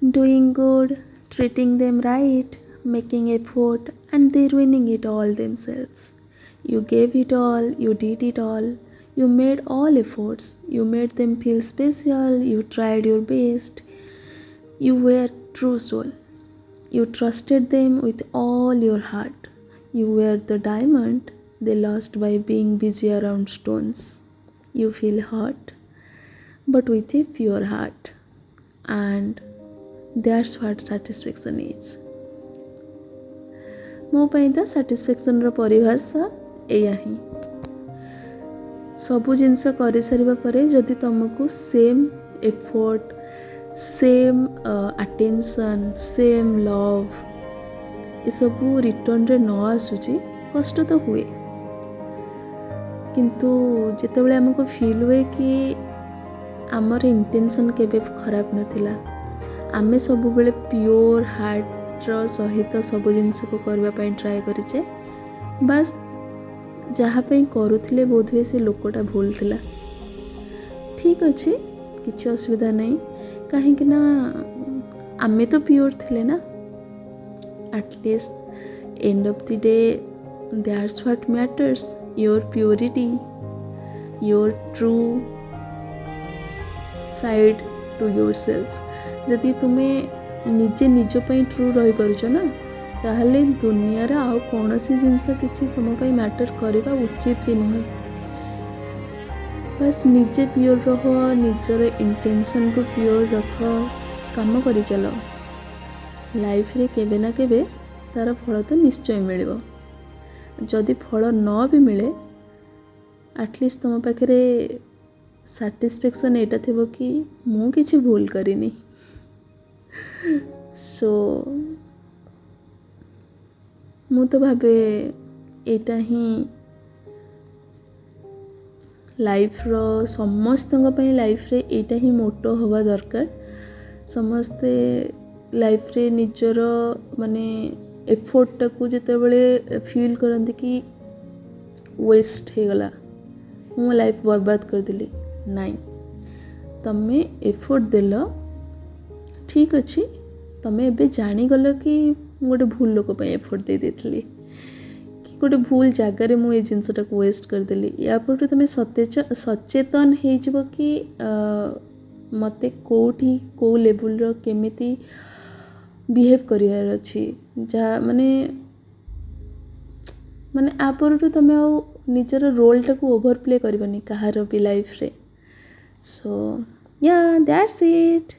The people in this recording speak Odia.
doing good, treating them right, making effort, and they ruining it all themselves. You gave it all, you did it all, you made all efforts, you made them feel special, you tried your best, you were true soul. You trusted them with all your heart. You were the diamond they lost by being busy around stones. You feel hurt, but with a pure heart. And that's what satisfaction is. ମୋ ପାଇଁ ତ ସାଟିସ୍ଫ୍ୟାକ୍ସନ୍ର ପରିଭାଷା ଏଇଆ ହିଁ। ସବୁ ଜିନିଷ କରିସାରିବା ପରେ ଯଦି ତୁମକୁ same effort, same attention, same love ଏସବୁ ରିଟର୍ଣ୍ଣରେ ନ ଆସୁଛି, କଷ୍ଟ ତ ହୁଏ। କିନ୍ତୁ ଯେତେବେଳେ ଆମକୁ ଫିଲ୍ ହୁଏ କି ଆମର ଇଣ୍ଟେନସନ୍ କେବେ ଖରାପ ନଥିଲା, ଆମେ ସବୁବେଳେ ପିଓର ହାର୍ଟର ସହିତ ସବୁ ଜିନିଷକୁ କରିବା ପାଇଁ ଟ୍ରାଏ କରିଛେ, ବାସ୍ ଯାହା ପାଇଁ କରୁଥିଲେ ବୋଧହୁଏ ସେ ଲୋକଟା ଭୁଲ ଥିଲା। ଠିକ୍ ଅଛି, କିଛି ଅସୁବିଧା ନାହିଁ, କାହିଁକି ନା ଆମେ ତ ପିଓର ଥିଲେ ନା। At least end of the day that's what matters, your purity, your true side to your self. ଯଦି ତୁମେ ନିଜେ ନିଜ ପାଇଁ ଟ୍ରୁ ରହିପାରୁଛ ନା, ତାହେଲେ ଦୁନିଆରେ ଆଉ କୌଣସି ଜିନିଷ କିଛି ତୁମ ପାଇଁ ମ୍ୟାଟର କରିବା ଉଚିତ ବି ନୁହେଁ। ବାସ୍ ନିଜେ ପିଓର ରହ, ନିଜର ଇଣ୍ଟେନସନ୍କୁ ପିଓର ରଖ, କାମ କରିଚାଲ। ଲାଇଫରେ କେବେ ନା କେବେ ତା'ର ଫଳ ତ ନିଶ୍ଚୟ ମିଳିବ। ଯଦି ଫଳ ନ ବି ମିଳେ, ଆଟଲିଷ୍ଟ ତୁମ ପାଖରେ ସାଟିସ୍ଫ୍ୟାକ୍ସନ୍ ଏଇଟା ଥିବ କି ମୁଁ କିଛି ଭୁଲ କରିନି। ସୋ ମୁଁ ତ ଭାବେ ଏଇଟା ହିଁ ଲାଇଫ୍ର ସମସ୍ତଙ୍କ ପାଇଁ ଲାଇଫ୍ରେ ଏଇଟା ହିଁ ମୋଟୋ ହେବା ଦରକାର। ସମସ୍ତେ ଲାଇଫ୍ରେ ନିଜର ମାନେ ଏଫର୍ଟଟାକୁ ଯେତେବେଳେ ଫିଲ୍ କରନ୍ତି କି ୱେଷ୍ଟ ହେଇଗଲା, ମୁଁ ଲାଇଫ୍ ବର୍ବାଦ କରିଦେଲି, ନାଇଁ, ତମେ ଏଫର୍ଟ ଦେଲ, ଠିକ୍ ଅଛି, ତମେ ଏବେ ଜାଣିଗଲ କି ମୁଁ ଗୋଟେ ଭୁଲ ଲୋକ ପାଇଁ ଏଫର୍ଟ ଦେଇଥିଲି, କି ଗୋଟେ ଭୁଲ ଜାଗାରେ ମୁଁ ଏଇ ଜିନିଷଟାକୁ ୱେଷ୍ଟ କରିଦେଲି। ୟା ପରଠୁ ତମେ ସଚେତନ ହେଇଯିବ କି ମୋତେ କେଉଁଠି କେଉଁ ଲେବୁଲ୍ର କେମିତି ବିହେଭ୍ କରିବାର ଅଛି। ଯାହା ମାନେ ଆ ପରଠୁ ତମେ ଆଉ ନିଜର ରୋଲ୍ଟାକୁ ଓଭର ପ୍ଲେ କରିବନି କାହାର ବି ଲାଇଫ୍ରେ। So yeah that's eat.